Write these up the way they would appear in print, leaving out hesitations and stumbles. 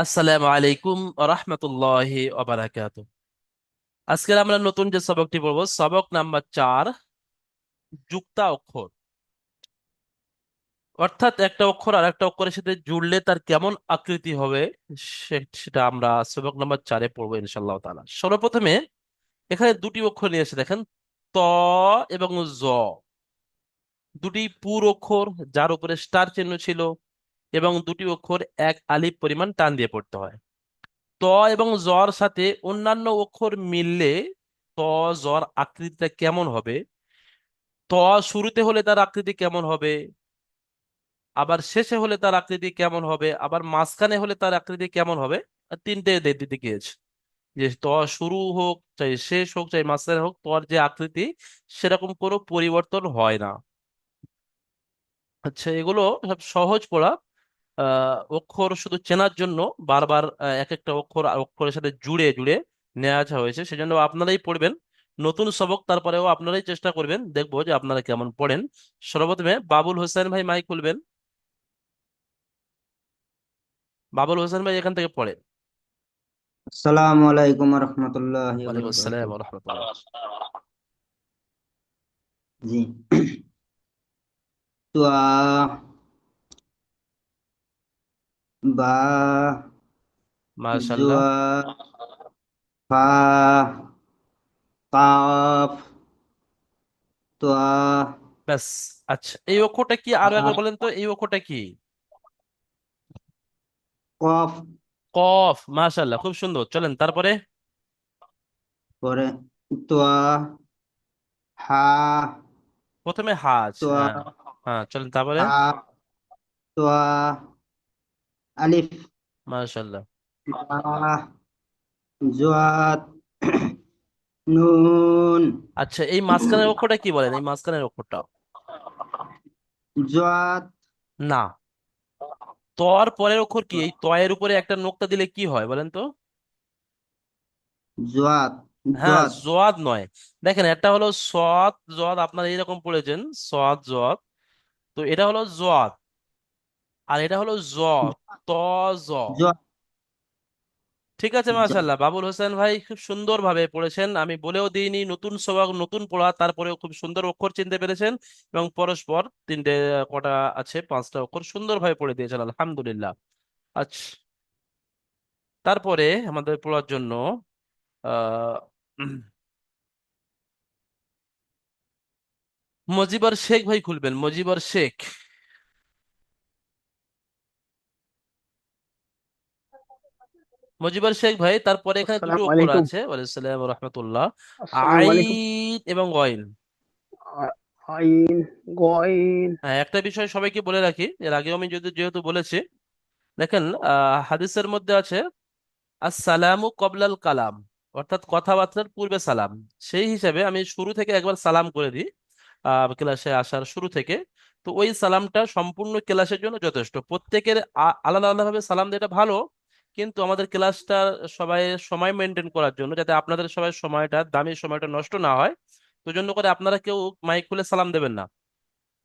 আসসালামু আলাইকুম রাহমাতুল্লাহি ওয়া বারাকাতুহু। আজকে আমরা নতুন যে সবকটি পড়বো, সবক নাম্বার 4, যুক্তা অক্ষর। অর্থাৎ একটা অক্ষর আর একটা অক্ষরের সাথে জুড়লে তার কেমন আকৃতি হবে সেটা আমরা সবক নাম্বার 4-এ পড়বো ইনশাআল্লাহ তাআলা। সর্বপ্রথমে এখানে দুটি অক্ষর নিয়ে এসে দেখেন, ত এবং জ, দুটি পুর অক্ষর যার উপরে স্টার চিহ্ন ছিল, এবং দুটি অক্ষর এক আলিফ পরিমাণ টান দিয়ে পড়তে হয়। ত এবং জর সাথে অন্যান্য অক্ষর মিললে ত জর আকৃতিটা কেমন হবে, ত শুরুতে হলে তার আকৃতি কেমন হবে, আবার শেষে হলে তার আকৃতি কেমন হবে, আবার মাঝখানে হলে তার আকৃতি কেমন হবে। আর তিনটে দিতে গিয়েছে যে ত শুরু হোক চাই শেষ হোক চাই মাঝখানে হোক, তর যে আকৃতি সেরকম কোনো পরিবর্তন হয় না। আচ্ছা, এগুলো সব সহজ পড়া। অক্ষর শুধু চেনার জন্য বারবার এক একটা অক্ষর আর অক্ষরের সাথে জুড়ে জুড়ে নিয়ে আসা হয়েছে, সেজন্য আপনারাই পড়বেন নতুন সবক, তারপরেও আপনারাই চেষ্টা করবেন, দেখবো যে আপনারা কেমন পড়েন। সর্বপ্রথমে বাবুল হোসেন ভাই মাইক খুলবেন। বাবুল হোসেন ভাই এখান থেকে পড়েন। আসসালামু আলাইকুম রহমতুল্লাহি ওয়া ওয়ালাইকুম আসসালাম বারাকাতুহু। ওয়া রাহমাতুল্লাহ। জি। তুয়া, বা, মাশাআল্লাহ। জুয়া, ফা, কাফ, তুয়া, ব্যাস। আচ্ছা, এই অক্ষরটা কি আরো একবার হা, বলেন তো, এই অক্ষরটা কি? কফ। কফ। মাশাআল্লাহ, খুব সুন্দর। চলেন তারপরে। পরে তুয়া, হা, প্রথমে হাজ, তুয়া, হ্যাঁ। হ্যাঁ, চলেন তারপরে। হা, তুয়া, আলিফ, মাশাআল্লাহ। বা, জুয়াত, নুন, আচ্ছা, এই মাঝখানের অক্ষরটা কি বলেন, এই মাঝখানের অক্ষরটা? জুয়াত, না। তর পরের অক্ষর কি? এই তয়ের উপরে একটা নোক্তা দিলে কি হয় বলেন তো? জুয়াত, হ্যাঁ, জুয়াত, জোয়াদ নয়। দেখেন, একটা হলো সৎ জদ, আপনারা এইরকম পড়েছেন সৎ জদ, তো এটা হলো জদ, আর এটা হলো জ, ত, জ। জুয়াত, ঠিক আছে, মাশাআল্লাহ, বাবুল হোসেন ভাই খুব সুন্দর ভাবে পড়েছেন। আমি বলেও দিইনি নতুন সবক নতুন পড়া, তারপরেও খুব সুন্দর অক্ষর চিনতে পেরেছেন, এবং পরস্পর তিনটে কটা আছে, পাঁচটা অক্ষর সুন্দরভাবে পড়ে দিয়েছেন, আলহামদুলিল্লাহ। আচ্ছা, তারপরে আমাদের পড়ার জন্য আহ মজিবর শেখ ভাই খুলবেন, মজিবর শেখ। মজিবর শেখ ভাই, তারপরে এখানে দুটো আসসালামু অক্ষর আলাইকুম। আছে, ওয়ালাইকুম রহমতুল্লাহ। আসসালামু আলাইকুম। আইন এবং গইন। আইন, গইন। হ্যাঁ, একটা বিষয় সবাইকে বলে রাখি, এর আগেও আমি যদি যেহেতু বলেছি, দেখেন, হাদিসের মধ্যে আছে আসসালামু কবলাল কালাম, অর্থাৎ কথাবার্তার পূর্বে সালাম। সেই হিসাবে আমি শুরু থেকে একবার সালাম করে দিই, ক্লাসে আসার শুরু থেকে। তো ওই সালামটা সম্পূর্ণ ক্লাসের জন্য যথেষ্ট। প্রত্যেকের আলাদা আলাদাভাবে সালাম দেওয়াটা ভালো, কিন্তু আমাদের ক্লাসটা সবাই সময় মেনটেন করার জন্য, যাতে আপনাদের সবাই সময়টা দামি সময়টা নষ্ট না হয়, তো জন্য করে আপনারা কেউ মাইক খুলে সালাম দেবেন না।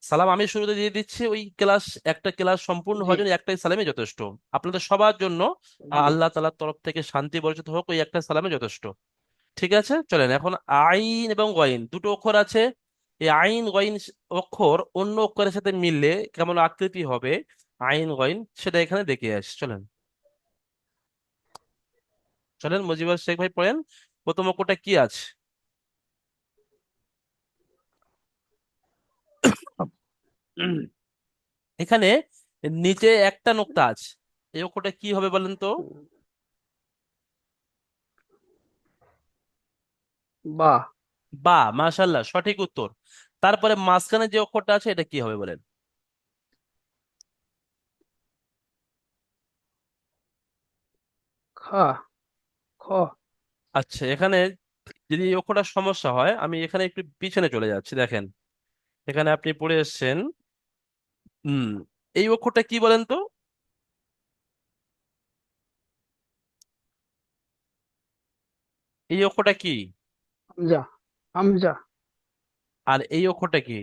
সালাম আমি শুরুতে দিয়ে দিচ্ছি, ওই ক্লাস, একটা ক্লাস সম্পূর্ণ জি, হওয়ার জন্য একটাই সালামই যথেষ্ট। আপনাদের সবার জন্য জি। আল্লাহ তাআলার তরফ থেকে শান্তি বর্ষিত হোক, ওই একটা সালামে যথেষ্ট। ঠিক আছে, চলেন এখন। আইন এবং গইন দুটো অক্ষর আছে। এই আইন গইন অক্ষর অন্য অক্ষরের সাথে মিললে কেমন আকৃতি হবে, আইন গইন, সেটা এখানে দেখে আসি। চলেন চলেন, মুজিবুর শেখ ভাই পড়েন। প্রথম অক্ষরটা কি আছে? উম, এখানে নিচে একটা নোক্তা আছে, এই অক্ষরটা কি হবে বলেন তো? বাহ। বা। মাশাল্লাহ, সঠিক উত্তর। তারপরে মাঝখানে যে অক্ষরটা আছে এটা কি হবে বলেন? খা, খ। আচ্ছা, এখানে যদি এই অক্ষরটার সমস্যা হয়, আমি এখানে একটু পিছনে চলে যাচ্ছি, দেখেন এখানে আপনি পড়ে এসেছেন। হুম, এই অক্ষরটা কি বলেন তো? এই অক্ষরটা কি? হামজা, হামজা। আর এই অক্ষরটা কি?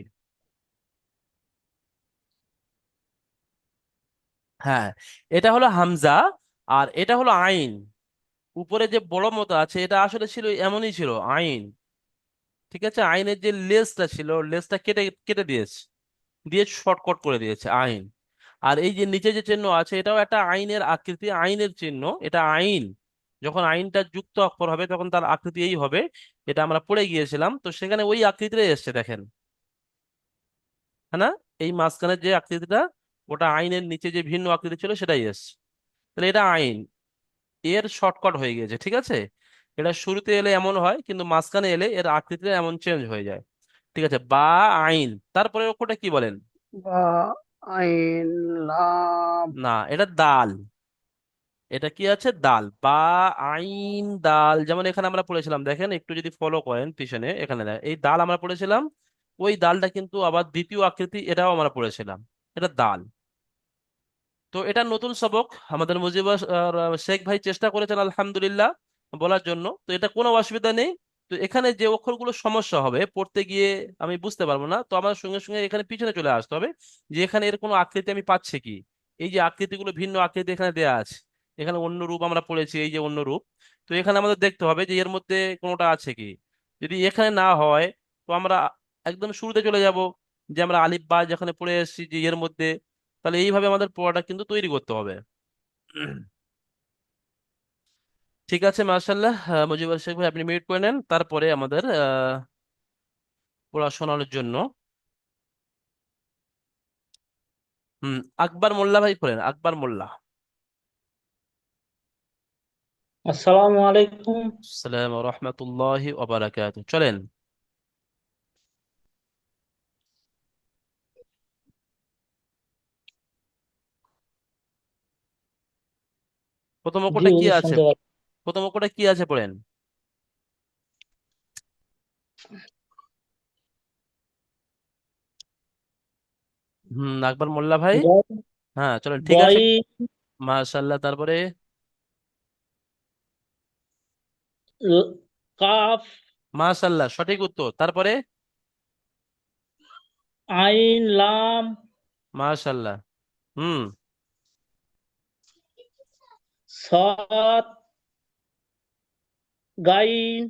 হ্যাঁ, এটা হলো হামজা। আর এটা হলো আইন। উপরে যে বড় মতো আছে এটা আসলে ছিল এমনই ছিল আইন। ঠিক আছে, আইনের যে লেজটা ছিল লেজটা কেটে কেটে দিয়েছে, দিয়ে শর্টকাট করে দিয়েছে আইন। আর এই যে নিচে যে চিহ্ন আছে এটাও একটা আইনের আকৃতি, আইনের চিহ্ন, এটা আইন। যখন আইনটা যুক্ত অক্ষর হবে তখন তার আকৃতি এই হবে। এটা আমরা পড়ে গিয়েছিলাম, তো সেখানে ওই আকৃতিটাই এসছে দেখেন, হ্যাঁ না? এই মাঝখানের যে আকৃতিটা, ওটা আইনের নিচে যে ভিন্ন আকৃতি ছিল সেটাই এসছে। তাহলে এটা আইন, এর শর্টকাট হয়ে গিয়েছে। ঠিক আছে, এটা শুরুতে এলে এমন হয়, কিন্তু মাঝখানে এলে এর আকৃতিটা এমন চেঞ্জ হয়ে যায়। ঠিক আছে, বা আইন। তারপরে ওটা কি বলেন? বা, আইন, লাম। না, এটা দাল। এটা কি আছে? দাল। বা আইন দাল, যেমন এখানে আমরা পড়েছিলাম, দেখেন একটু যদি ফলো করেন পিছনে, এখানে এই দাল আমরা পড়েছিলাম, ওই দালটা কিন্তু আবার দ্বিতীয় আকৃতি, এটাও আমরা পড়েছিলাম, এটা দাল। তো এটা নতুন সবক, আমাদের মুজিবুর শেখ ভাই চেষ্টা করেছেন আলহামদুলিল্লাহ বলার জন্য, তো এটা কোনো অসুবিধা নেই। তো এখানে যে অক্ষরগুলো সমস্যা হবে পড়তে গিয়ে, আমি বুঝতে পারবো না, তো আমার সঙ্গে সঙ্গে এখানে পিছনে চলে আসতে হবে, যে এখানে এর কোনো আকৃতি আমি পাচ্ছি কি। এই যে আকৃতিগুলো, ভিন্ন আকৃতি এখানে দেয়া আছে, এখানে অন্য রূপ আমরা পড়েছি, এই যে অন্য রূপ। তো এখানে আমাদের দেখতে হবে যে এর মধ্যে কোনোটা আছে কি। যদি এখানে না হয়, তো আমরা একদম শুরুতে চলে যাব, যে আমরা আলিফ বা যেখানে পড়ে এসেছি যে এর মধ্যে। তাহলে এইভাবে আমাদের পড়াটা কিন্তু তৈরি করতে হবে। ঠিক আছে, মার্শাল্লাহ। মুজিবুর শেখ ভাই আপনি মিউট করে নেন, তারপরে আমাদের পড়া শোনানোর জন্য। আকবর মোল্লা ভাই পড়েন, আকবর মোল্লা। আসসালামু আলাইকুম। সালাম রহমতুল্লাহি ওবারাকাতু, চলেন। প্রথম জি অঙ্কটা কি হুজুর, আছে? শুনতে পাচ্ছি। প্রথম অঙ্কটা কি আছে পড়েন। আকবর মোল্লা ভাই। গ- হ্যাঁ চলেন, ঠিক আছে। গয়, মাশাল্লাহ, তারপরে? কাফ, মাশাল্লাহ, সঠিক উত্তর। তারপরে? আইন, লাম, মাশাল্লাহ। হুম। সাদ, গাইন,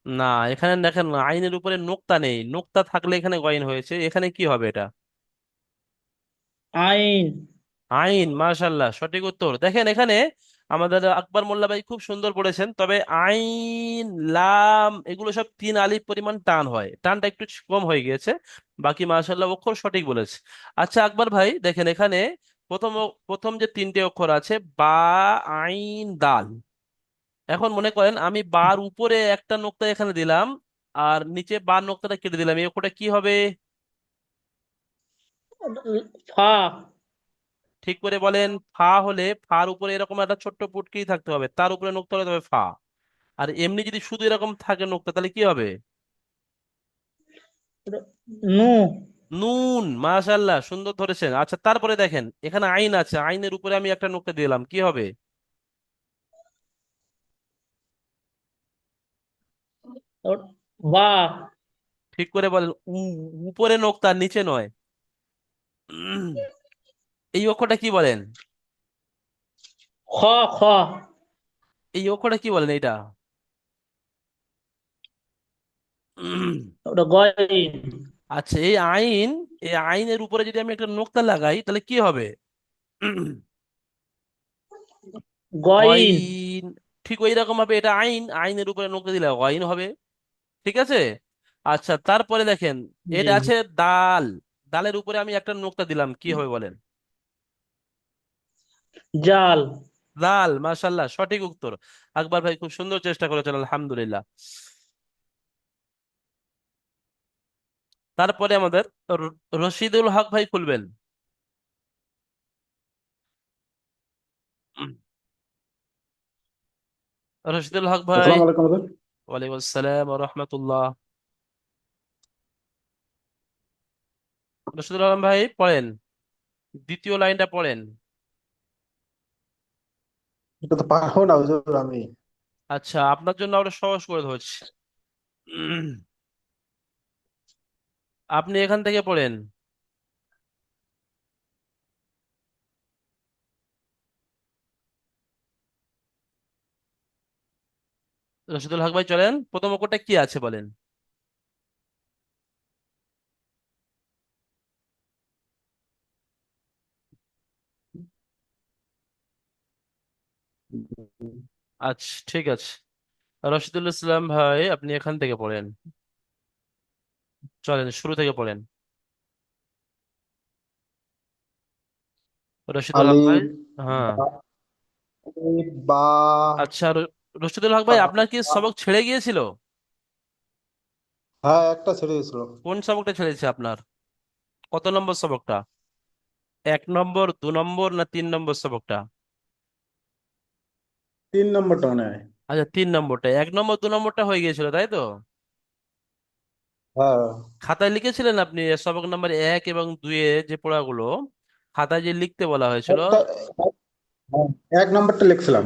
না, এখানে দেখেন আইনের উপরে নোক্তা নেই, নোক্তা থাকলে এখানে গয়েন হয়েছে, এখানে কি হবে এটা? আইন। আইন, মাশাল্লাহ, সঠিক উত্তর। দেখেন এখানে আমাদের আকবর মোল্লা ভাই খুব সুন্দর পড়েছেন, তবে আইন লাম এগুলো সব তিন আলিফ পরিমাণ টান হয়, টানটা একটু কম হয়ে গিয়েছে। বাকি মাশাল্লাহ অক্ষর সঠিক বলেছে। আচ্ছা আকবর ভাই, দেখেন এখানে প্রথম যে তিনটে অক্ষর আছে বা আইন দাল, এখন মনে করেন আমি বার উপরে একটা নোক্তা এখানে দিলাম, আর নিচে বার নোক্তাটা কেটে দিলাম, এই অক্ষরটা কি হবে? ফা। ঠিক করে বলেন। ফা হলে ফার উপরে এরকম একটা ছোট্ট পুটকি থাকতে হবে, তার উপরে নোক্তা হলে তবে ফা। আর এমনি যদি শুধু এরকম থাকে নোক্তা, তাহলে কি হবে? নু। নুন, মাশাল্লাহ, সুন্দর ধরেছেন। আচ্ছা তারপরে দেখেন এখানে আইন আছে, আইনের উপরে আমি একটা নোক্তা দিলাম, কি হবে? বা। ঠিক করে বলেন। উপরে নোক্তা, নিচে নয়। এই অক্ষরটা কি বলেন? খ। খ। এই অক্ষরটা কি বলেন এইটা? ওটা গইন। আচ্ছা, এই আইনের উপরে যদি আমি একটা নোক্তা লাগাই তাহলে কি হবে? গইন। গয়ন। ঠিক ওই রকম ভাবে এটা আইন, আইনের উপরে নোক্তা দিলে গয়ন হবে। ঠিক আছে। আচ্ছা তারপরে দেখেন, জি। এটা আছে দাল, দালের উপরে আমি একটা নোক্তা দিলাম, কি হবে বলেন? জাল। লাল, মাশাল্লাহ, সঠিক উত্তর। আকবর ভাই খুব সুন্দর চেষ্টা করেছেন আলহামদুলিল্লাহ। তারপরে আমাদের রশিদুল হক ভাই খুলবেন। রশিদুল হক ভাই। আসসালামু আলাইকুম হুজুর। ওয়ালাইকুম আসসালাম ওয়া রাহমাতুল্লাহ। রশিদুল হক ভাই পড়েন, দ্বিতীয় লাইনটা পড়েন। এটা তো পারবো না হুজুর আমি। আচ্ছা, আপনার জন্য আমরা সহজ করে ধরছি। উম, আপনি এখান থেকে পড়েন। রশিদুল হক ভাই চলেন, প্রথম অক্ষরটা কি আছে বলেন। আচ্ছা ঠিক আছে, রশিদুল ইসলাম ভাই আপনি এখান থেকে পড়েন, চলেন শুরু থেকে পড়েন। রশিদুল হক ভাই। আলিফ, হ্যাঁ। বা, আলিফ, বা। আচ্ছা রশিদুল হক ভাই তা- আপনার কি সবক ছেড়ে গিয়েছিল? হ্যাঁ, একটা ছেড়ে গেছিল। কোন সবকটা ছেড়েছে আপনার? কত নম্বর সবকটা? 1 নম্বর, 2 নম্বর না 3 নম্বর সবকটা? 3 নম্বরটা মনে হয়। আচ্ছা 3 নম্বরটা, 1 নম্বর 2 নম্বরটা হয়ে গিয়েছিল তাই তো? হ্যাঁ, খাতায় লিখেছিলেন আপনি সবক নাম্বার 1 এবং 2 যে পড়াগুলো খাতায় যে লিখতে বলা হয়েছিল? একটা, হ্যাঁ, 1 নম্বরটা লিখছিলাম।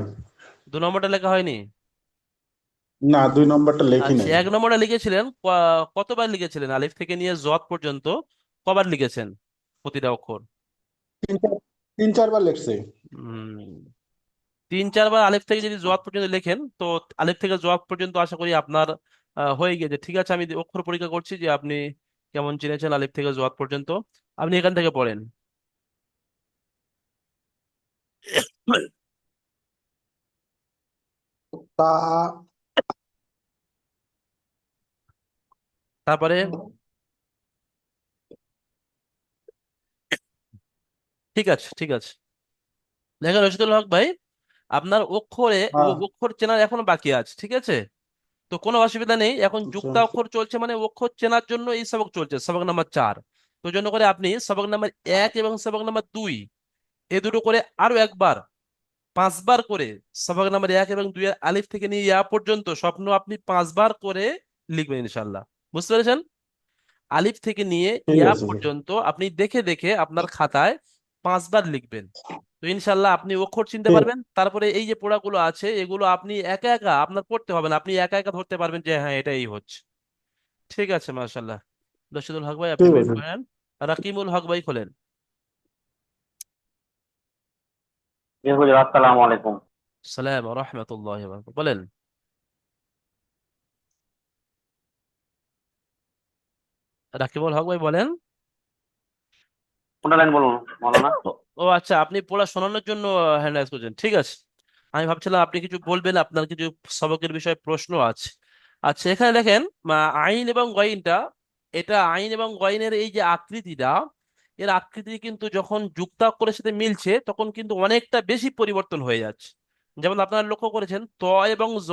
2 নম্বরটা লেখা হয়নি? না, 2 নম্বরটা লেখি আচ্ছা নাই। 1 নম্বরটা লিখেছিলেন, কতবার লিখেছিলেন আলিফ থেকে নিয়ে জদ পর্যন্ত? কবার লিখেছেন প্রতিটা অক্ষর? তিন চার 3-4 বার লিখছি। উম 3-4 বার আলিফ থেকে যদি জোয়াদ পর্যন্ত লেখেন তো আলিফ থেকে জোয়াদ পর্যন্ত আশা করি আপনার হয়ে গিয়েছে। ঠিক আছে, আমি অক্ষর পরীক্ষা করছি যে আপনি কেমন চিনেছেন আলিফ থেকে জোয়াদ পর্যন্ত। আপনি এখান থেকে পড়েন। তা, তারপরে ঠিক আছে ঠিক আছে, দেখেন রশিদুল হক ভাই আপনার অক্ষরে হ্যাঁ, অক্ষর চেনার এখনো বাকি আছে, ঠিক আছে? তো কোনো অসুবিধা নেই, এখন আচ্ছা, যুক্তা অক্ষর চলছে মানে অক্ষর চেনার জন্য এই সবক চলছে, সবক নাম্বার 4। তো জন্য করে আপনি সবক নাম্বার 1 এবং সবক নাম্বার 2 এ দুটো করে আরো একবার 5 বার করে সবক নাম্বার 1 এবং 2 এর আলিফ থেকে নিয়ে ইয়া পর্যন্ত স্বপ্ন আপনি 5 বার করে লিখবেন ইনশাল্লাহ। বুঝতে পেরেছেন? আলিফ থেকে নিয়ে ঠিক ইয়া আছে। পর্যন্ত আপনি দেখে দেখে আপনার খাতায় 5 বার লিখবেন। তো ইনশাল্লাহ আপনি অক্ষর চিনতে ঠিক। পারবেন, তারপরে এই যে পড়াগুলো আছে এগুলো আপনি একা একা আপনার পড়তে হবে না, আপনি একা একা ধরতে পারবেন যে হ্যাঁ এটাই হচ্ছে। ঠিক আছে মাশাল্লাহ। রশিদুল হক ভাই আপনি ঠিক বের আছে। করেন। রাকিবুল হক ভাই খোলেন। জি হুজুর, আসসালামু আলাইকুম। সালাম রহমতুল্লাহ, বলেন। রাকিবুল হক ভাই বলেন। কোনটা লাইন বলুন, মাওলানা? ও ও আচ্ছা, আপনি পড়া শোনানোর জন্য হ্যান্ড রাইজ করছেন, ঠিক আছে। আমি ভাবছিলাম আপনি কিছু বলবেন, আপনার কিছু সবকের বিষয়ে প্রশ্ন আছে। আচ্ছা এখানে দেখেন আইন এবং গয়নটা, এটা আইন এবং গয়নের এই যে আকৃতিটা, এর আকৃতি কিন্তু যখন যুক্তাক্ষরের সাথে মিলছে তখন কিন্তু অনেকটা বেশি পরিবর্তন হয়ে যাচ্ছে। যেমন আপনারা লক্ষ্য করেছেন ত এবং জ,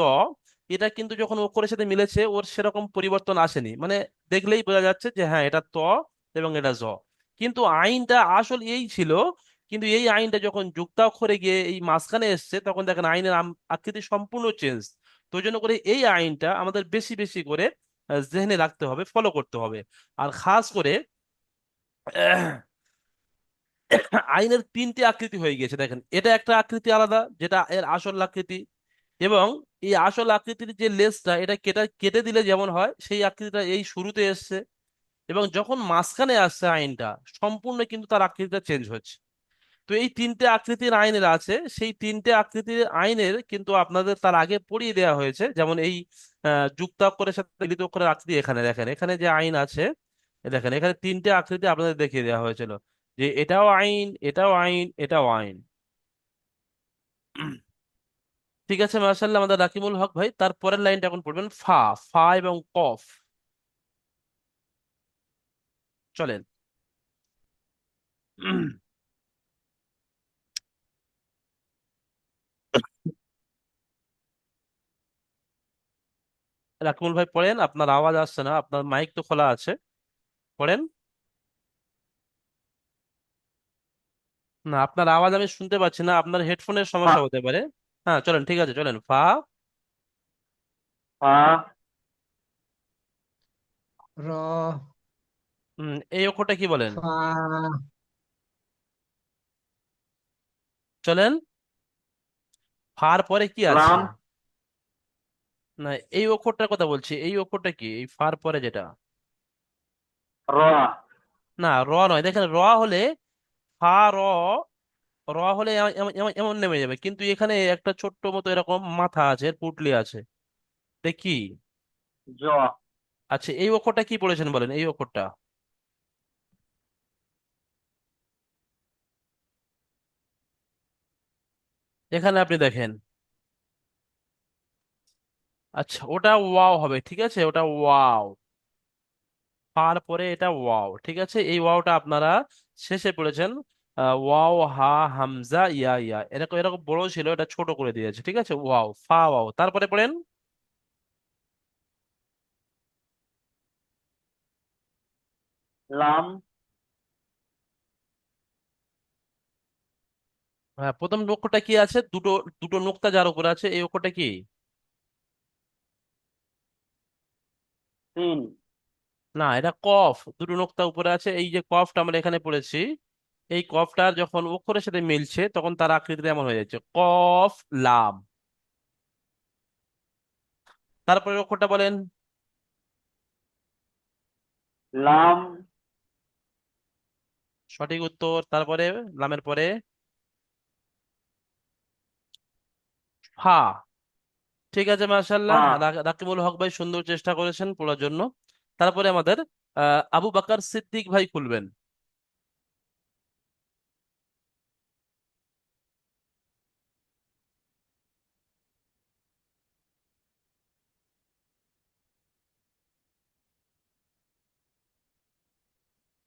এটা কিন্তু যখন অক্ষরের সাথে মিলেছে ওর সেরকম পরিবর্তন আসেনি, মানে দেখলেই বোঝা যাচ্ছে যে হ্যাঁ এটা ত এবং এটা জ। কিন্তু আইনটা আসল এই ছিল, কিন্তু এই আইনটা যখন যুক্তাক্ষরে গিয়ে এই মাঝখানে এসছে তখন দেখেন আইনের আকৃতি সম্পূর্ণ চেঞ্জ। তো ওই জন্য করে এই আইনটা আমাদের বেশি বেশি করে জেনে রাখতে হবে, ফলো করতে হবে। আর খাস করে আইনের 3টে আকৃতি হয়ে গিয়েছে, দেখেন এটা একটা আকৃতি আলাদা যেটা এর আসল আকৃতি, এবং এই আসল আকৃতির যে লেজটা এটা কেটে কেটে দিলে যেমন হয় সেই আকৃতিটা এই শুরুতে এসছে, এবং যখন মাঝখানে আসছে আইনটা সম্পূর্ণ কিন্তু তার আকৃতিটা চেঞ্জ হচ্ছে। তো এই 3টে আকৃতির আইনের আছে, সেই 3টে আকৃতির আইনের কিন্তু আপনাদের তার আগে পড়িয়ে দেওয়া হয়েছে। যেমন এই যুক্ত অক্ষরের সাথে মিলিত অক্ষরের আকৃতি এখানে দেখেন, এখানে যে আইন আছে এ দেখেন এখানে 3টে আকৃতি আপনাদের দেখিয়ে দেওয়া হয়েছিল, যে এটাও আইন, এটাও আইন, এটাও আইন। ঠিক আছে মার্শাল্লাহ, আমাদের রাকিবুল হক ভাই তারপরের লাইনটা এখন পড়বেন, ফা। ফা এবং কফ, চলেন। রাকিবুল ভাই পড়েন, আপনার আওয়াজ আসছে না, আপনার মাইক তো খোলা আছে, পড়েন। না আপনার আওয়াজ আমি শুনতে পাচ্ছি না, আপনার হেডফোনের সমস্যা হতে পারে। হ্যাঁ চলেন, ঠিক আছে চলেন, ফা। ফা, র, এই অক্ষরটা কি বলেন? ফা, চলেন। ফার পরে কি আছে? লাম, না এই অক্ষরটার কথা বলছি, এই অক্ষরটা কি এই ফার পরে যেটা? র, না র নয়, দেখেন র হলে ফা র, র হলে এমন এমন এমন নেমে যাবে, কিন্তু এখানে একটা ছোট্ট মতো এরকম মাথা আছে, পুটলি আছে। এটা কি? জ আচ্ছা, এই অক্ষরটা কি পড়েছেন বলেন, এই অক্ষরটা? এখানে আপনি দেখেন। আচ্ছা, ওটা ওয়াও হবে, ঠিক আছে, ওটা ওয়াও। তারপরে এটা ওয়াও, ঠিক আছে, এই ওয়াওটা আপনারা শেষে পড়েছেন। ওয়াও হা হামজা ইয়া ইয়া, এরকম এরকম বড় ছিল, এটা ছোট করে দিয়েছে, ঠিক আছে, ওয়াও ফা ওয়াও। তারপরে পড়েন। লাম হ্যাঁ, প্রথম অক্ষরটা কি আছে, দুটো দুটো নোক্তা যার উপরে আছে, এই অক্ষরটা কি? সিন না, এটা কফ, দুটো নোক্তা উপরে আছে, এই যে কফটা আমরা এখানে পড়েছি, এই কফটার যখন অক্ষরের সাথে মিলছে তখন তার আকৃতিটা এমন হয়ে যাচ্ছে, কফ লাম। তারপরে অক্ষরটা বলেন। লাম সঠিক উত্তর। তারপরে লামের পরে ফা। ঠিক আছে, মাশাআল্লাহ, ফা রাকিবুল হক ভাই সুন্দর চেষ্টা করেছেন পড়ার জন্য। তারপরে আমাদের আবু বাকার সিদ্দিক ভাই খুলবেন।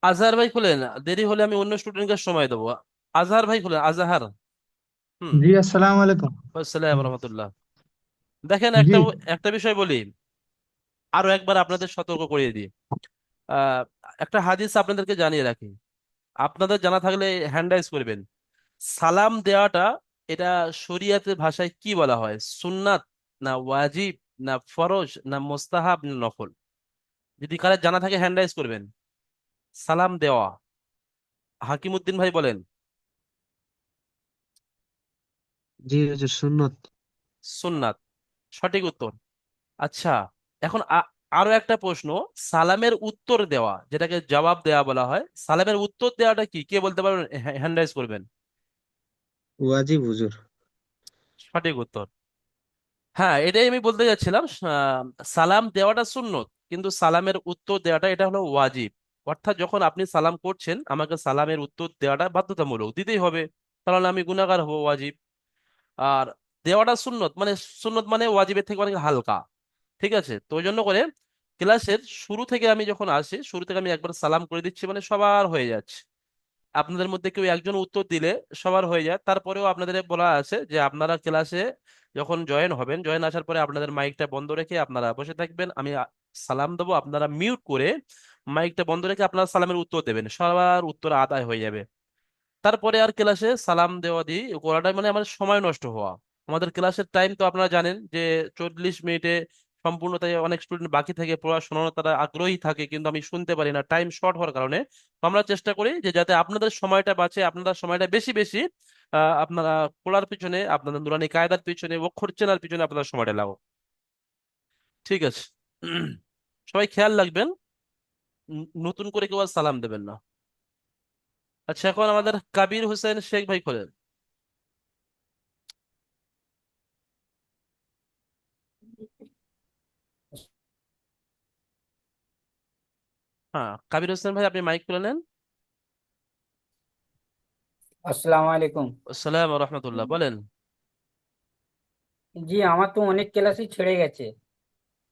আজহার ভাই খুলেন, দেরি হলে আমি অন্য স্টুডেন্টকে সময় দেবো। আজহার ভাই খুলেন, আজহার। হুম। জি আসসালামু আলাইকুম। আসসালাম রহমতুল্লাহ। দেখেন, জি একটা একটা বিষয় বলি, আরো একবার আপনাদের সতর্ক করিয়ে দিই। আহ একটা হাদিস আপনাদেরকে জানিয়ে রাখি, আপনাদের জানা থাকলে হ্যান্ড রাইজ করবেন। সালাম দেওয়াটা, এটা শরিয়াতের ভাষায় কি বলা হয়? সুন্নাত, না ওয়াজিব, না ফরজ, না মুস্তাহাব, না নফল? যদি কারো জানা থাকে হ্যান্ড রাইজ করবেন। সালাম দেওয়া, হাকিমউদ্দিন ভাই বলেন। জি হুজুর, সুন্নত। সুন্নাত, সঠিক উত্তর। আচ্ছা, এখন আরো একটা প্রশ্ন। সালামের উত্তর দেওয়া, যেটাকে জবাব দেওয়া বলা হয়, সালামের উত্তর দেওয়াটা কি, কে বলতে পারবেন? হ্যান্ড রাইজ করবেন। ওয়াজিব হুজুর। সঠিক উত্তর। হ্যাঁ, এটাই আমি বলতে যাচ্ছিলাম। সালাম দেওয়াটা সুন্নত, কিন্তু সালামের উত্তর দেওয়াটা এটা হলো ওয়াজিব। অর্থাৎ যখন আপনি সালাম করছেন, আমাকে সালামের উত্তর দেওয়াটা বাধ্যতামূলক, দিতেই হবে, তাহলে আমি গুনাহগার হব, ওয়াজিব। আর দেওয়াটা সুন্নত, মানে সুন্নত মানে ওয়াজিবের থেকে অনেক হালকা। ঠিক আছে, তো ওই জন্য করে ক্লাসের শুরু থেকে আমি যখন আসি, শুরু থেকে আমি একবার সালাম করে দিচ্ছি, মানে সবার হয়ে যাচ্ছে। আপনাদের মধ্যে কেউ একজন উত্তর দিলে সবার হয়ে যায়। তারপরেও আপনাদের বলা আছে যে আপনারা ক্লাসে যখন জয়েন হবেন, জয়েন আসার পরে আপনাদের মাইকটা বন্ধ রেখে আপনারা বসে থাকবেন। আমি সালাম দেবো, আপনারা মিউট করে মাইকটা বন্ধ রেখে আপনারা সালামের উত্তর দেবেন, সবার উত্তর আদায় হয়ে যাবে। তারপরে আর ক্লাসে সালাম দেওয়া দিয়ে করাটাই মানে আমাদের সময় নষ্ট হওয়া। আমাদের ক্লাসের টাইম তো আপনারা জানেন যে 40 মিনিটে সম্পূর্ণ, তাই অনেক স্টুডেন্ট বাকি থেকে পড়াশোনা, তারা আগ্রহী থাকে কিন্তু আমি শুনতে পারি না টাইম শর্ট হওয়ার কারণে। তো আমরা চেষ্টা করি যে যাতে আপনাদের সময়টা বাঁচে, আপনাদের সময়টা বেশি বেশি আপনারা পড়ার পিছনে, আপনাদের নুরানি কায়দার পিছনে, অক্ষর চেনার পিছনে আপনাদের সময়টা লাগাও। ঠিক আছে? সবাই খেয়াল রাখবেন, নতুন করে কেউ আর সালাম দেবেন না। আচ্ছা, এখন আমাদের কাবির হোসেন শেখ ভাই খোলেন। হ্যাঁ, কাবির হোসেন ভাই, আপনি মাইক খুলে নেন। আসসালামু আলাইকুম। আসসালাম রহমতুল্লাহ, বলেন। জি, আমার তো অনেক ক্লাসই ছেড়ে গেছে।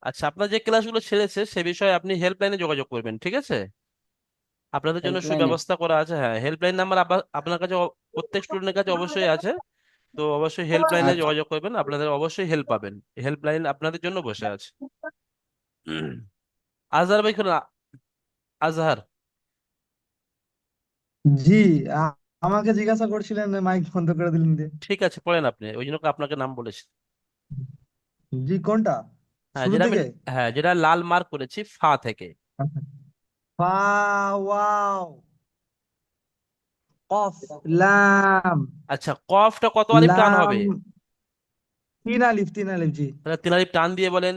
আচ্ছা, আপনার যে ক্লাসগুলো ছেড়েছে সে বিষয়ে আপনি হেল্পলাইনে যোগাযোগ করবেন, ঠিক আছে? আপনাদের জন্য হেল্পলাইনে। সুব্যবস্থা করা আছে, হ্যাঁ, হেল্পলাইন নাম্বার আপনার কাছে প্রত্যেক স্টুডেন্টের কাছে অবশ্যই আছে। তো অবশ্যই হেল্পলাইনে আচ্ছা। যোগাযোগ করবেন, আপনাদের অবশ্যই হেল্প পাবেন। হেল্পলাইন আপনাদের জন্য বসে আছে। আজহার ভাই খুলুন, আজহার। জি, আ- আমাকে জিজ্ঞাসা করছিলেন, মাইক বন্ধ করে দিলেন যে। ঠিক আছে, পড়েন আপনি, ওই জন্য আপনাকে নাম বলেছি। জি, কোনটা? হ্যাঁ, শুরু যেটা আমি, থেকে? হ্যাঁ, যেটা লাল মার্ক করেছি, ফা থেকে। আচ্ছা। ফা, ওয়াও, কফ, লাম। আচ্ছা, কফটা কত আলিফ টান লাম, হবে? তিন আলিফ, তিন আলিফ জি। তাহলে 3 আলিফ টান দিয়ে বলেন।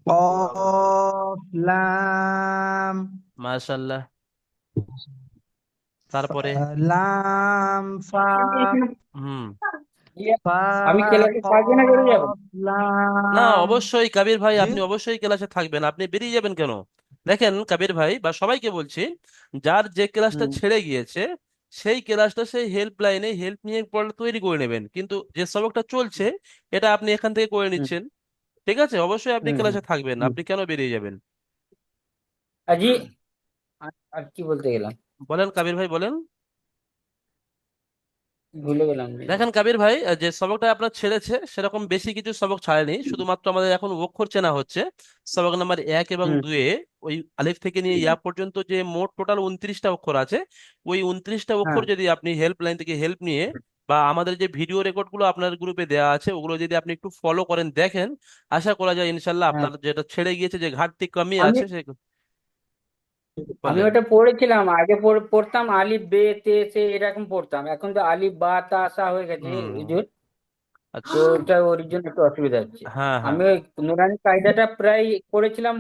কফ, লাম, মাশাআল্লাহ। তারপরে লাম, ফা, হুম, আমি ক্লাসে থাকবো না, বেরিয়ে যাবো? না, লাম অবশ্যই কাবির ভাই, জি আপনি অবশ্যই ক্লাসে থাকবেন, আপনি বেরিয়ে যাবেন কেন? দেখেন কাবির ভাই বা সবাইকে বলছি, যার যে ক্লাসটা হুম ছেড়ে গিয়েছে সেই ক্লাসটা সেই হেল্পলাইনে হেল্প নিয়ে পড়া তৈরি করে নেবেন, কিন্তু যে সবকটা চলছে এটা আপনি এখান থেকে করে হুম নিচ্ছেন। ঠিক আছে, অবশ্যই আপনি হুম হুম ক্লাসে থাকবেন, হুম। আপনি কেন বেরিয়ে যাবেন? জি, আর কি বলতে গেলাম, বলেন কাবির ভাই, বলেন। ভুলে গেলাম যে। দেখেন কাবির ভাই, যে সবকটা আপনার ছেড়েছে সেরকম বেশি কিছু সবক ছাড়েনি, শুধুমাত্র আমাদের এখন অক্ষর চেনা হচ্ছে। সবক নাম্বার 1 এবং 2-এ ওই আলিফ থেকে নিয়ে ইয়া পর্যন্ত যে মোট টোটাল 29টা অক্ষর আছে, ওই 29টা হ্যাঁ অক্ষর যদি আপনি হেল্পলাইন থেকে হেল্প নিয়ে বা আমাদের যে ভিডিও রেকর্ড গুলো আপনার গ্রুপে দেওয়া আছে ওগুলো যদি আপনি একটু ফলো করেন, দেখেন, আশা করা যায় ইনশাল্লাহ হ্যাঁ। আপনার যেটা ছেড়ে গিয়েছে, যে ঘাটতি কমই আমি আছে সে। আমি বলেন। ওটা পড়েছিলাম আগে, পড়তাম আলিফ বে তে সে এরকম পড়তাম, এখন তো আলিফ বা তা সা হয়ে গেছে হুম। হুজুর। তো আচ্ছা। ওটা ওর জন্য একটু অসুবিধা হচ্ছে। হ্যাঁ, হ্যাঁ। আমি ওই নুরানি কায়দাটা প্রায় করেছিলাম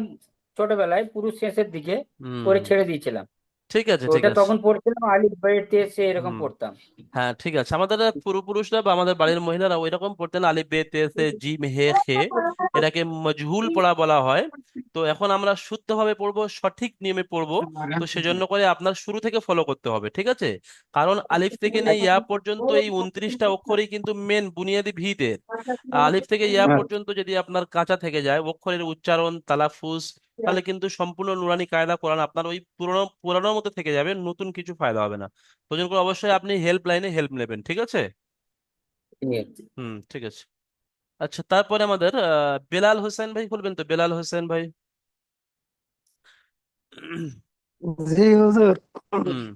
ছোটবেলায়, পুরো শেষের দিকে হুম। করে ছেড়ে দিয়েছিলাম। ঠিক আছে, তো ঠিক ওটা আছে। তখন পড়ছিলাম আলিফ বে তে সে এরকম হুম। পড়তাম। হ্যাঁ, ঠিক আছে, আমাদের পূর্বপুরুষরা বা আমাদের বাড়ির মহিলারা ওই রকম পড়তেন, আলিফ বে তে সে জিম হে খে, এটাকে মজহুল পড়া বলা হয়। তো এখন আমরা শুদ্ধভাবে পড়বো, সঠিক নিয়মে পড়বো। তো সেজন্য করে আপনার শুরু থেকে ফলো করতে হবে, ঠিক আছে? কারণ আলিফ থেকে নিয়ে ইয়া পর্যন্ত এই 29টা অক্ষরই কিন্তু মেন বুনিয়াদি ভিতের। আলিফ থেকে ইয়া পর্যন্ত যদি আপনার কাঁচা থেকে যায় অক্ষরের উচ্চারণ তালাফুজ, তাহলে কিন্তু সম্পূর্ণ নুরানি কায়দা কোরআন আপনার ওই পুরোনো পুরানোর মতো থেকে যাবে, নতুন কিছু ফায়দা হবে না। তো জন্য করে অবশ্যই আপনি হেল্প লাইনে হেল্প নেবেন, ঠিক আছে? ঠিক আছে। হুম, ঠিক আছে। আচ্ছা, তারপরে আমাদের বেলাল হোসেন ভাই বলবেন তো, বেলাল হোসেন ভাই। জি হুজুর। হুম।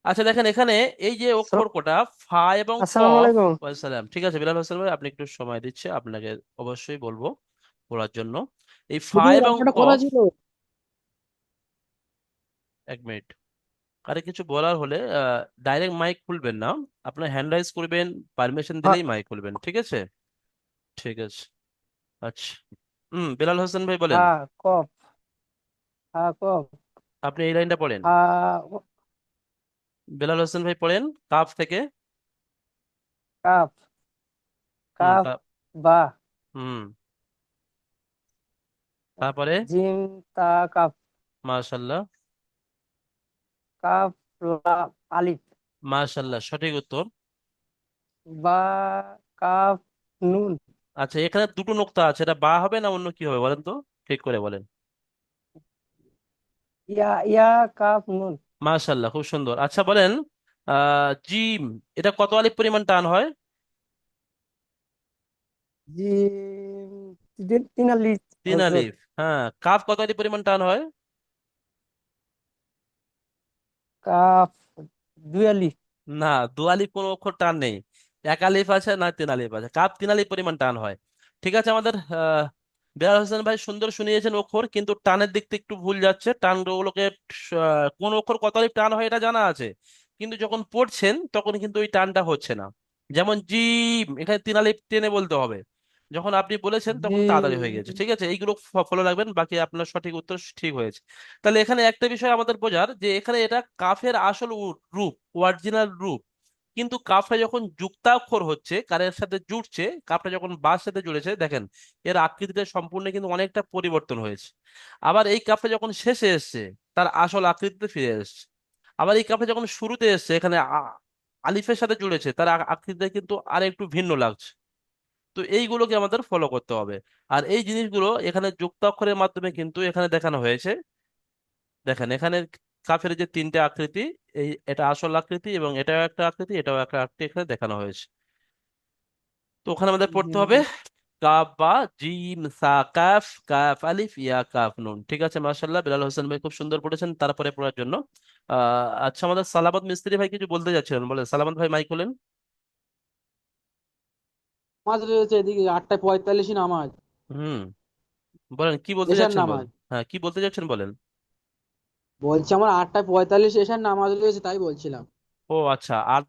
আচ্ছা দেখেন এখানে এই যে স- অক্ষর কটা ফা এবং আসসালামু কফ। আলাইকুম। ওয়াসালাম, ঠিক আছে বেলাল হোসেন ভাই, আপনি একটু সময় দিচ্ছে আপনাকে, অবশ্যই বলবো পড়ার জন্য। এই ফা হুজুর এবং একটা কথা কফ। ছিল। 1 মিনিট। আরে কিছু বলার হলে ডাইরেক্ট মাইক খুলবেন না, আপনার হ্যান্ড রাইজ করবেন, পারমিশন হ্যাঁ দিলেই মাইক খুলবেন, ঠিক আছে? ঠিক আছে। আচ্ছা। বেলাল হোসেন ভাই বলেন। হ্যাঁ কফ, হ্যাঁ কফ, আপনি এই লাইনটা পড়েন। হ্যাঁ বেলাল হোসেন ভাই পড়েন কাফ থেকে। Calf, calf calf. বা, হুম। তারপরে। জিম তা কাফ, মাশাল্লাহ। কাফ লাম আলিফ, মাশাল্লাহ, সঠিক উত্তর। বা, কাফ নুন, আচ্ছা, এখানে দুটো নোক্তা আছে, এটা বা হবে না অন্য কি হবে বলেন তো, ঠিক করে বলেন। ইয়া ইয়া কাফ নুন, মাশাল্লাহ, খুব সুন্দর। আচ্ছা বলেন, জিম, এটা কত আলিফ পরিমাণ টান হয়? জিম তিন আলিফ 3 আলিফ। হুজুর। হ্যাঁ, কাফ কত আলিফ পরিমাণ টান হয়? কাফ দুই আলিফ, না, 2 আলিফ কোনো অক্ষর টান নেই। 1 আলিফ আছে না 3 আলিফ আছে, কাপ 3 আলিফ পরিমাণ টান হয়। ঠিক আছে, আমাদের বেলাল হোসেন ভাই সুন্দর শুনিয়েছেন অক্ষর, কিন্তু টানের দিক থেকে একটু ভুল যাচ্ছে, টান গুলোকে কোন অক্ষর কত আলিফ টান হয় এটা জানা আছে, কিন্তু যখন পড়ছেন তখন কিন্তু ওই টানটা হচ্ছে না। যেমন জিম, এখানে 3 আলিফ টেনে বলতে হবে, যখন আপনি বলেছেন তখন তাড়াতাড়ি হয়ে গেছে, জিম ঠিক আছে? এইগুলো ফলো রাখবেন, বাকি আপনার সঠিক উত্তর ঠিক হয়েছে। তাহলে এখানে একটা বিষয় আমাদের বোঝার, যে এখানে এটা কাফের আসল রূপ, অরিজিনাল রূপ, কিন্তু কাফটা যখন যুক্তাক্ষর হচ্ছে, কারের সাথে জুড়ছে, কাফটা যখন বার সাথে জুড়েছে, দেখেন এর আকৃতিটা সম্পূর্ণ কিন্তু অনেকটা পরিবর্তন হয়েছে। আবার এই কাফটা যখন শেষে এসছে, তার আসল আকৃতিতে ফিরে এসছে। আবার এই কাফটা যখন শুরুতে এসছে, এখানে আলিফের সাথে জুড়েছে, তার আকৃতিটা কিন্তু আর একটু ভিন্ন লাগছে। তো এইগুলোকে আমাদের ফলো করতে হবে। আর এই জিনিসগুলো এখানে যুক্তাক্ষরের মাধ্যমে কিন্তু এখানে দেখানো হয়েছে। দেখেন এখানে কাফের যে 3টে আকৃতি, এটা আসল আকৃতি, এবং এটাও একটা আকৃতি, এটাও একটা আকৃতি এখানে দেখানো হয়েছে। তো ওখানে আমাদের পড়তে হবে কাফ বা, জিম সা কাফ, কাফ আলিফ ইয়া কাফ নুন, ঠিক আছে? মাশাআল্লাহ, বেলাল হোসেন ভাই খুব সুন্দর পড়েছেন, তারপরে পড়ার জন্য আচ্ছা, আমাদের সালামত মিস্ত্রি ভাই কিছু বলতে যাচ্ছিলেন, বলে সালামত ভাই মাইক হলেন। নামাজ রয়েছে এদিকে 8:45 নামাজ, হুম। বলেন কি বলতে এশার যাচ্ছেন, নামাজ। বলেন। হ্যাঁ, কি বলতে যাচ্ছেন বলেন। বলছি আমার 8:45 এশার নামাজ রয়েছে, তাই বলছিলাম। ও আচ্ছা, আর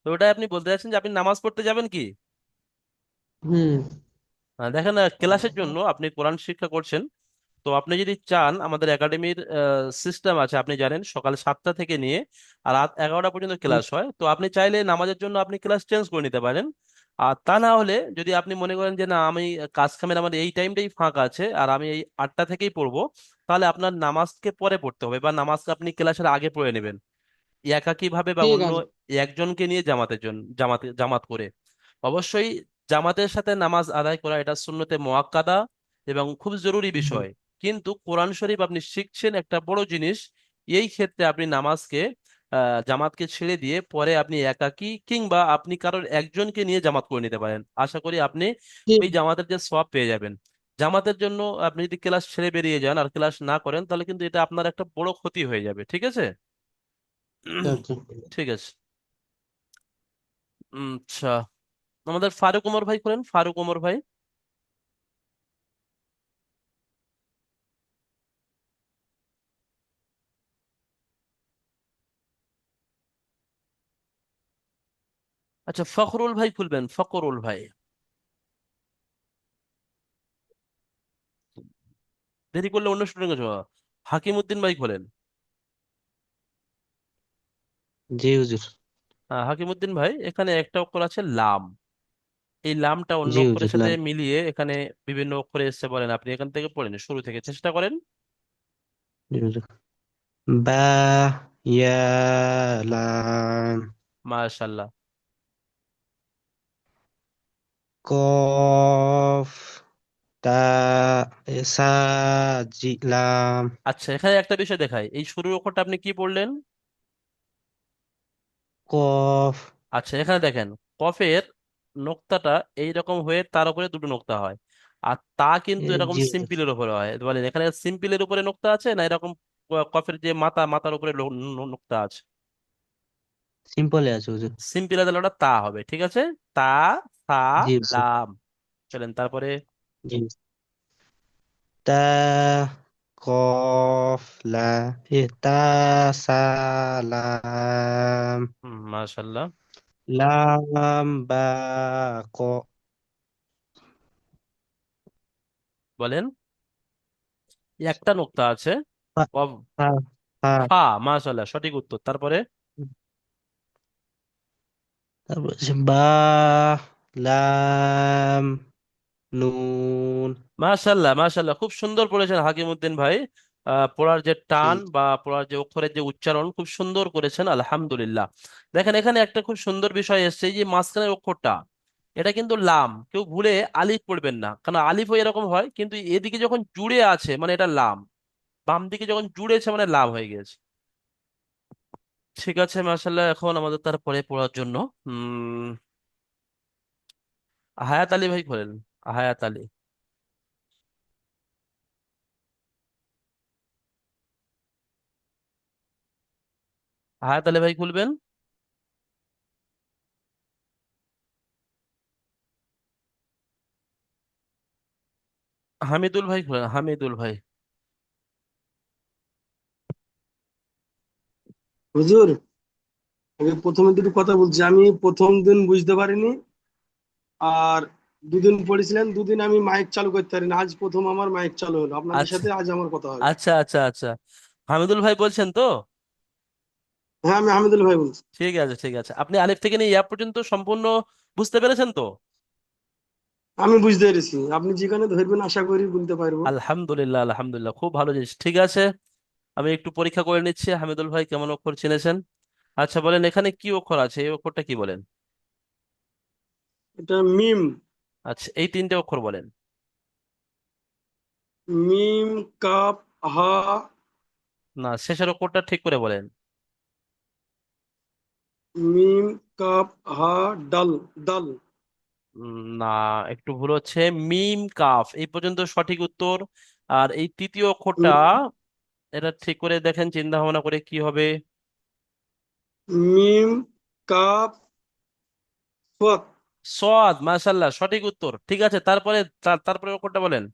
তো ওটাই আপনি বলতে যাচ্ছেন যে আপনি নামাজ পড়তে যাবেন কি? হুম। দেখেন ক্লাসের জন্য আপনি কোরআন শিক্ষা করছেন, তো আপনি যদি চান, আমাদের একাডেমির সিস্টেম আছে, আপনি জানেন সকাল 7টা থেকে নিয়ে আর রাত 11টা পর্যন্ত হুম। ক্লাস হয়, তো আপনি চাইলে নামাজের জন্য আপনি ক্লাস চেঞ্জ করে নিতে পারেন। আর তা না হলে যদি আপনি মনে করেন যে না আমি কাজ কামের আমার এই টাইমটাই ফাঁকা আছে আর আমি এই 8টা থেকেই পড়বো, তাহলে আপনার নামাজকে পরে পড়তে হবে বা নামাজকে আপনি ক্লাসের আগে পড়ে নেবেন, একাকী ভাবে বা ঠিক অন্য আছে। একজনকে নিয়ে জামাতের জন্য জামাত করে। অবশ্যই জামাতের সাথে নামাজ আদায় করা এটা সুন্নতে মুআক্কাদা এবং খুব জরুরি হুম। বিষয়। কিন্তু কোরআন শরীফ আপনি শিখছেন একটা বড় জিনিস, এই ক্ষেত্রে আপনি নামাজকে জামাতকে ছেড়ে দিয়ে পরে আপনি একাকী কিংবা আপনি কারোর একজনকে নিয়ে জামাত করে নিতে পারেন। আশা করি আপনি ঠিক। ওই জামাতের যে সওয়াব পেয়ে যাবেন। জামাতের জন্য আপনি যদি ক্লাস ছেড়ে বেরিয়ে যান আর ক্লাস না করেন তাহলে কিন্তু এটা আপনার একটা বড় ক্ষতি হয়ে যাবে, ঠিক আছে? আচ্ছা। ঠিক আছে। আচ্ছা, আমাদের ফারুক ওমর ভাই করেন, ফারুক ওমর ভাই। আচ্ছা, ফখরুল ভাই খুলবেন, ফখরুল ভাই। দেরি করলে অন্য স্টুডেন্ট হাকিম উদ্দিন ভাই খোলেন। জি হুজুর। হাকিম উদ্দিন ভাই, এখানে একটা অক্ষর আছে লাম। এই লামটা অন্য জি অক্ষরের হুজুর সাথে লাল। মিলিয়ে এখানে বিভিন্ন অক্ষরে এসে বলেন, আপনি এখান থেকে পড়েন, শুরু থেকে চেষ্টা করেন। জি হুজুর। বা, ইয়া, লাম, মাশাল্লাহ। কফ, তা, সা, জি, লাম, আচ্ছা, এখানে একটা বিষয় দেখাই, এই শুরুর অক্ষরটা আপনি কি পড়লেন? কফ। আচ্ছা, এখানে দেখেন, কফের নোক্তাটা এইরকম হয়ে তার উপরে দুটো নোক্তা হয়, আর তা কিন্তু এরকম জি হুজুর। সিম্পলের উপরে হয়। বলেন এখানে সিম্পলের উপরে নোক্তা আছে না এরকম কফের যে মাথার উপরে নোক্তা আছে? সিম্পলে আছে হুজুর। সিম্পল তাহলে ওটা তা হবে, ঠিক আছে। তা, সা, জি হুজুর। লাম। চলেন তারপরে। জি। তা, কফ, লা, তা, সা, লাম, মাশাল্লাহ। লাম, বা, ক, বলেন, একটা নোক্তা আছে। ফা, কফ, ফা, ফা। ফা। মাশাল্লাহ, সঠিক উত্তর। তারপরে তারপর হচ্ছে বা, লাম, নুন। মাশাল্লাহ, মাশাল্লাহ, খুব সুন্দর পড়েছেন হাকিম উদ্দিন ভাই। পড়ার যে জি। টান বা পড়ার যে অক্ষরের যে উচ্চারণ খুব সুন্দর করেছেন, আলহামদুলিল্লাহ। দেখেন এখানে একটা খুব সুন্দর বিষয় এসেছে, এই যে মাঝখানের অক্ষরটা, এটা কিন্তু লাম, কেউ ভুলে আলিফ পড়বেন না, কারণ আলিফও এরকম হয়, কিন্তু এদিকে যখন জুড়ে আছে মানে এটা লাম, বাম দিকে যখন জুড়েছে মানে লাভ হয়ে গেছে। ঠিক আছে, মাশাল্লাহ। এখন আমাদের তারপরে পড়ার জন্য হায়াত আলী ভাই খোলেন, হায়াত আলী। হায়াত আলী ভাই খুলবেন। হামিদুল ভাই খোলেন, হামিদুল ভাই। হুজুর, আমি প্রথমে দুটো কথা বলছি। আমি প্রথম দিন বুঝতে পারিনি, আর দুদিন পড়েছিলেন, দুদিন আমি মাইক চালু করতে পারিনি। আজ প্রথম আমার মাইক চালু হলো, আপনাদের আচ্ছা, সাথে আজ আমার কথা হবে। আচ্ছা, আচ্ছা, আচ্ছা। হামিদুল ভাই বলছেন তো? হ্যাঁ, আমি হামিদুল ভাই বলছি। ঠিক আছে, ঠিক আছে, আপনি আলিফ থেকে নিয়ে ইয়া পর্যন্ত সম্পূর্ণ বুঝতে পেরেছেন তো? আমি বুঝতে পেরেছি, আপনি যেখানে ধরবেন আশা করি বলতে পারবো। আলহামদুলিল্লাহ, আলহামদুলিল্লাহ, খুব ভালো জিনিস। ঠিক আছে, আমি একটু পরীক্ষা করে নিচ্ছি হামিদুল ভাই কেমন অক্ষর চিনেছেন। আচ্ছা, বলেন এখানে কি অক্ষর আছে, এই অক্ষরটা কি বলেন? এটা মিম। আচ্ছা, এই তিনটে অক্ষর বলেন। মিম, কাপ, হা। না, শেষের অক্ষরটা ঠিক করে বলেন। মিম, কাপ, হা, ডাল। ডাল। না, একটু ভুল হচ্ছে। মিম কাফ এই পর্যন্ত সঠিক উত্তর। আর এই তৃতীয় অক্ষরটা, এটা ঠিক করে দেখেন, চিন্তা ভাবনা করে কি হবে। মিম, কাপ, সোয়াত। সদ, মাশাল্লাহ, সঠিক উত্তর। ঠিক আছে, তারপরে তারপরে অক্ষরটা বলেন।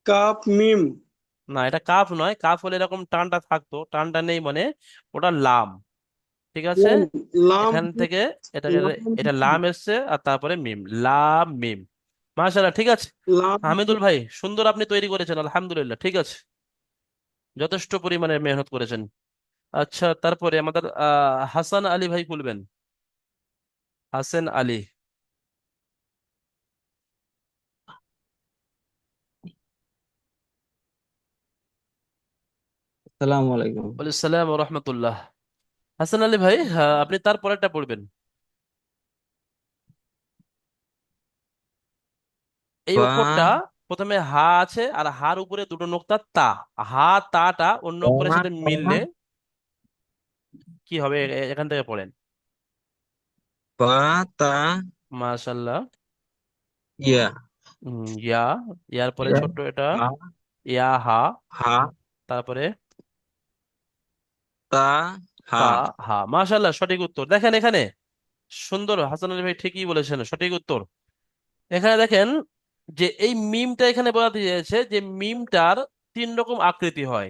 কাপ, মিম। না, এটা কাফ নয়, কাফ হলে এরকম টানটা থাকতো, টানটা নেই মানে ওটা লাম। ঠিক আছে, লাম। লাম। এখান থেকে এটা এটা লাম। লাম এসছে আর তারপরে মিম, লাম মিম। মাশাল্লাহ, ঠিক আছে। লাম। হামিদুল ভাই, সুন্দর আপনি তৈরি করেছেন, আলহামদুলিল্লাহ, ঠিক আছে, যথেষ্ট পরিমাণে মেহনত করেছেন। আচ্ছা, তারপরে আমাদের হাসান আলী ভাই খুলবেন। হাসান আলী। আসসালামু আলাইকুম। ওয়ালাইকুম রহমতুল্লাহ। হাসান আলী ভাই, আপনি তার পরেরটা পড়বেন। এই বা অক্ষরটা প্রথমে হা আছে, আর হার উপরে দুটো নোক্তা তা। হা তাটা অন্য অক্ষরের সাথে মিললে কি হবে, এখান থেকে পড়েন। বা তা মাশাল্লাহ। ইয়া ইয়া, ইয়ার পরে ইয়া ছোট্ট এটা হা ইয়া হা, হা তারপরে তা তা হা। হা। মাশাল্লাহ, সঠিক উত্তর। দেখেন এখানে সুন্দর, হাসান আলী ভাই ঠিকই বলেছেন, সঠিক উত্তর। এখানে দেখেন যে এই মিমটা এখানে বোঝাতে চেয়েছে যে মিমটার তিন রকম আকৃতি হয়।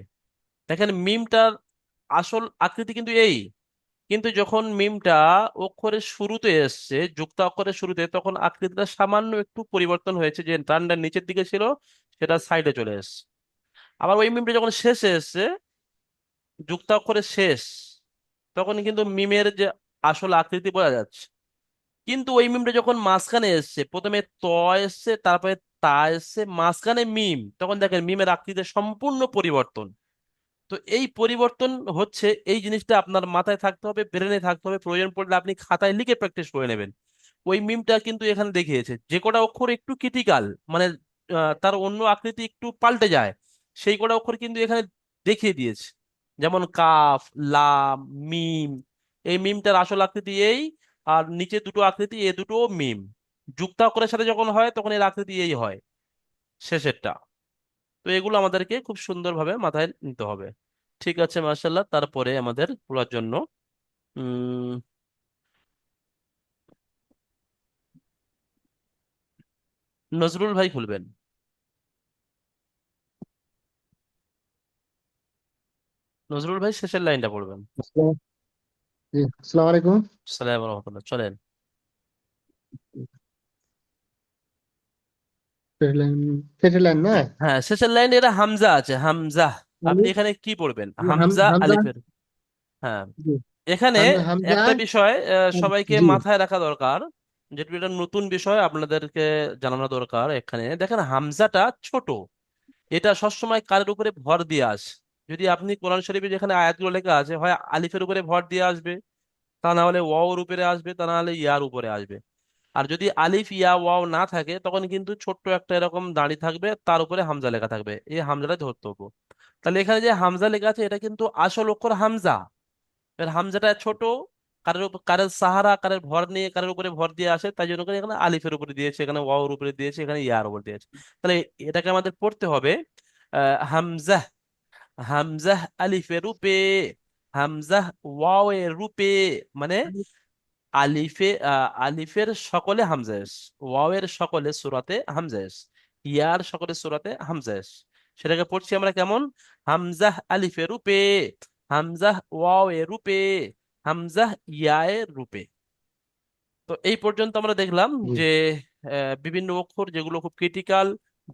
দেখেন মিমটার আসল আকৃতি কিন্তু এই, কিন্তু যখন মিমটা অক্ষরের শুরুতে এসছে, যুক্ত অক্ষরের শুরুতে, তখন আকৃতিটা সামান্য একটু পরিবর্তন হয়েছে, যে টানটা নিচের দিকে ছিল সেটা সাইডে চলে এসছে। আবার ওই মিমটা যখন শেষে এসছে, যুক্ত অক্ষরের শেষ, তখন কিন্তু মিমের যে আসল আকৃতি বোঝা যাচ্ছে। কিন্তু ওই মিমটা যখন মাঝখানে এসছে, প্রথমে ত এসছে, তারপরে তা এসছে, মাঝখানে মিম, তখন দেখেন মিমের আকৃতির সম্পূর্ণ পরিবর্তন। তো এই পরিবর্তন হচ্ছে, এই জিনিসটা আপনার মাথায় থাকতে হবে, ব্রেনে থাকতে হবে, প্রয়োজন পড়লে আপনি খাতায় লিখে প্র্যাকটিস করে নেবেন। ওই মিমটা কিন্তু এখানে দেখিয়েছে, যে কটা অক্ষর একটু ক্রিটিক্যাল, মানে তার অন্য আকৃতি একটু পাল্টে যায়, সেই কটা অক্ষর কিন্তু এখানে দেখিয়ে দিয়েছে। যেমন কাফ, লাম, মিম। এই মিমটার আসল আকৃতি এই, আর নিচে দুটো আকৃতি, এ দুটো মিম। যুক্ত অক্ষরের সাথে যখন হয় তখন এর আকৃতি এই হয়, শেষেরটা। তো এগুলো আমাদেরকে খুব সুন্দরভাবে মাথায় নিতে হবে। ঠিক আছে, মার্শাল্লাহ। তারপরে আমাদের পড়ার জন্য উম নজরুল ভাই খুলবেন। নজরুল ভাই শেষের লাইনটা পড়বেন। জি, আসসালামু আলাইকুম। সালাম রহমতুল্লাহ, চলেন। শেষের লাইন না? হ্যাঁ, শেষের লাইনে এটা হামজা আছে, হামজা। আপনি আলিফ, এখানে কি পড়বেন? হামজা হামজা। আলিফের। হ্যাঁ, জি, এখানে হামজা। একটা বিষয় সবাইকে জি, মাথায় রাখা দরকার, যেটা এটা নতুন বিষয় আপনাদেরকে জানানো দরকার। এখানে দেখেন হামজাটা ছোট, এটা সবসময় কারের উপরে ভর দিয়ে আসে। যদি আপনি কোরআন শরীফে যেখানে আয়াতগুলো লেখা আছে, হয় আলিফের উপরে ভর দিয়ে আসবে, তা না হলে ওয়াওর উপরে আসবে, তা না হলে ইয়ার উপরে আসবে। আর যদি আলিফ ইয়া ওয়াও না থাকে, তখন কিন্তু ছোট্ট একটা এরকম দাঁড়িয়ে থাকবে, তার উপরে হামজা লেখা থাকবে, এই হামজাটা ধরতে হবে। তাহলে এখানে যে হামজা লেখা আছে, এটা কিন্তু আসল অক্ষর হামজা। এর হামজাটা ছোট, কারের উপর, কারের সাহারা, কারের ভর নিয়ে, কারের উপরে ভর দিয়ে আসে, তাই জন্য করে এখানে আলিফের উপরে দিয়েছে, এখানে ওয়াওর উপরে দিয়েছে, এখানে ইয়ার উপরে দিয়েছে। তাহলে এটাকে আমাদের পড়তে হবে হামজা, হামজা আলিফের রূপে, হামজা ওয়াও এর রূপে। মানে আলিফের সকলে হামজা এস, ওয়াও এর সকলে সূরাতে হামজা এস, ইয়ার সকলে সূরাতে হামজা এস। সেটাকে পড়ছি আমরা কেমন? হামজা আলিফের রূপে, হামজা ওয়াও এর রূপে, হামজা ইয়া এর রূপে। তো এই পর্যন্ত আমরা দেখলাম জি। যে বিভিন্ন অক্ষর যেগুলো খুব ক্রিটিক্যাল,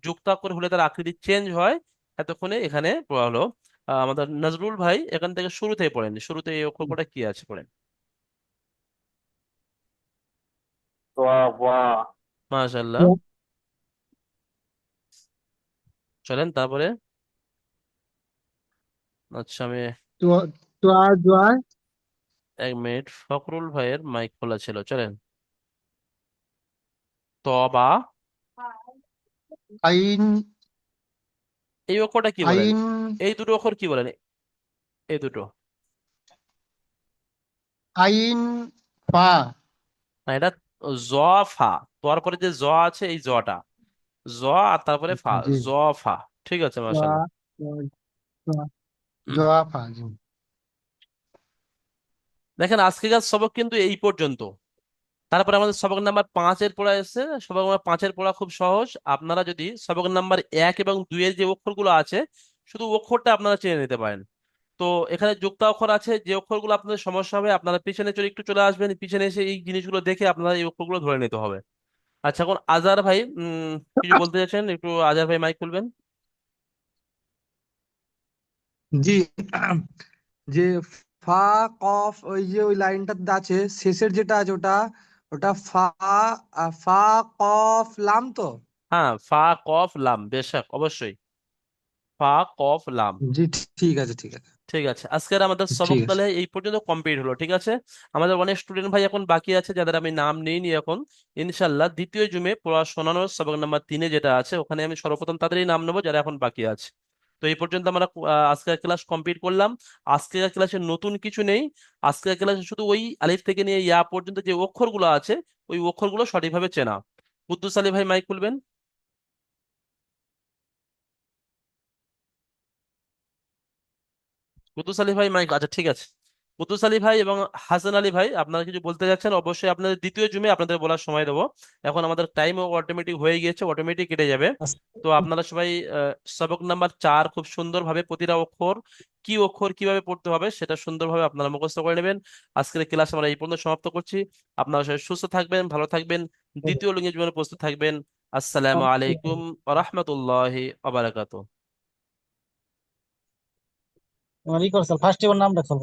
যুক্তাক্ষর হলে তার আকৃতি চেঞ্জ হয়। এতক্ষণে এখানে পড়া হলো। আমাদের নজরুল ভাই এখান থেকে শুরু থেকে পড়েন, শুরুতে এই অক্ষর কটা কি আছে পড়েন। তোয়া ওয়া মাশাআল্লাহ, চলেন তারপরে। আচ্ছা, আমি তো তোয়া জোয়া, 1 মিনিট, ফখরুল ভাইয়ের মাইক খোলা ছিল, চলেন। তবা, আইন, এই অক্ষরটা কি বলেন? আইন, এই দুটো অক্ষর কি বলেন? এই দুটো, আইন, ফা। না এটা জ, ফা। তোয়ার পরে যে জ আছে, এই জটা জ, আর তারপরে ফা, জি, জ, ফা। ঠিক আছে, জোয়া, মাশাআল্লাহ। জোয়া, জোয়া, ফা। জি। দেখেন আজকেকার সবক কিন্তু এই পর্যন্ত। তারপরে আমাদের সবক নাম্বার 5-এর পড়া এসেছে। সবক নাম্বার 5-এর পড়া খুব সহজ। আপনারা যদি সবক নাম্বার 1 এবং 2-এর যে অক্ষরগুলো আছে, শুধু অক্ষরটা আপনারা চেনে নিতে পারেন। তো এখানে যুক্ত অক্ষর আছে, যে অক্ষরগুলো আপনাদের সমস্যা হবে, আপনারা পিছনে চলে একটু চলে আসবেন, পিছনে এসে এই জিনিসগুলো দেখে আপনারা এই অক্ষরগুলো ধরে নিতে হবে। আচ্ছা, এখন আজার ভাই কিছু বলতে চাচ্ছেন, একটু আজার ভাই মাইক খুলবেন। জি, যে ফা কফ ওই যে ওই লাইনটা আছে শেষের যেটা আছে ওটা ওটা ফা ফা কফ লাম তো? হ্যাঁ, ফা কফ লাম, বেশক অবশ্যই, ফা কফ লাম। জি, ঠিক আছে, ঠিক আছে, ঠিক আছে, আজকের আমাদের সবক ঠিক আছে। তাহলে এই পর্যন্ত কমপ্লিট হলো। ঠিক আছে, আমাদের অনেক স্টুডেন্ট ভাই এখন বাকি আছে যাদের আমি নাম নিইনি এখন। ইনশাল্লাহ দ্বিতীয় জুমে পড়া শোনানোর সবক নাম্বার 3 যেটা আছে ওখানে আমি সর্বপ্রথম তাদেরই নাম নেবো যারা এখন বাকি আছে। তো এই পর্যন্ত আমরা আজকের ক্লাস কমপ্লিট করলাম। আজকের ক্লাসে নতুন কিছু নেই। আজকের ক্লাসে শুধু ওই আলিফ থেকে নিয়ে ইয়া পর্যন্ত যে অক্ষরগুলো আছে ওই অক্ষরগুলো সঠিকভাবে চেনা। কুদ্দুস আলী ভাই মাইক খুলবেন। কুদ্দুস আলী ভাই মাইক, আচ্ছা ঠিক আছে। কুদ্দুস আলী ভাই এবং হাসান আলী ভাই আপনারা কিছু বলতে যাচ্ছেন, অবশ্যই আপনাদের দ্বিতীয় জুমে আপনাদের বলার সময় দেবো। এখন আমাদের টাইম অটোমেটিক হয়ে গিয়েছে, অটোমেটিক কেটে যাবে। তো আপনারা সবাই সবক নাম্বার 4 খুব সুন্দরভাবে প্রতিটা অক্ষর কি অক্ষর কিভাবে পড়তে হবে সেটা সুন্দরভাবে আপনারা মুখস্থ করে নেবেন। আজকের ক্লাস আমরা এই পর্যন্ত সমাপ্ত করছি। আপনারা সবাই সুস্থ থাকবেন, ভালো থাকবেন, দ্বিতীয় লিঙ্গের জীবনে প্রস্তুত থাকবেন। আসসালামু আলাইকুম ওয়া রাহমাতুল্লাহি ওয়া বারাকাতুহু। ই করছাল ফার্স্ট ইয়ার নাম রাখছাল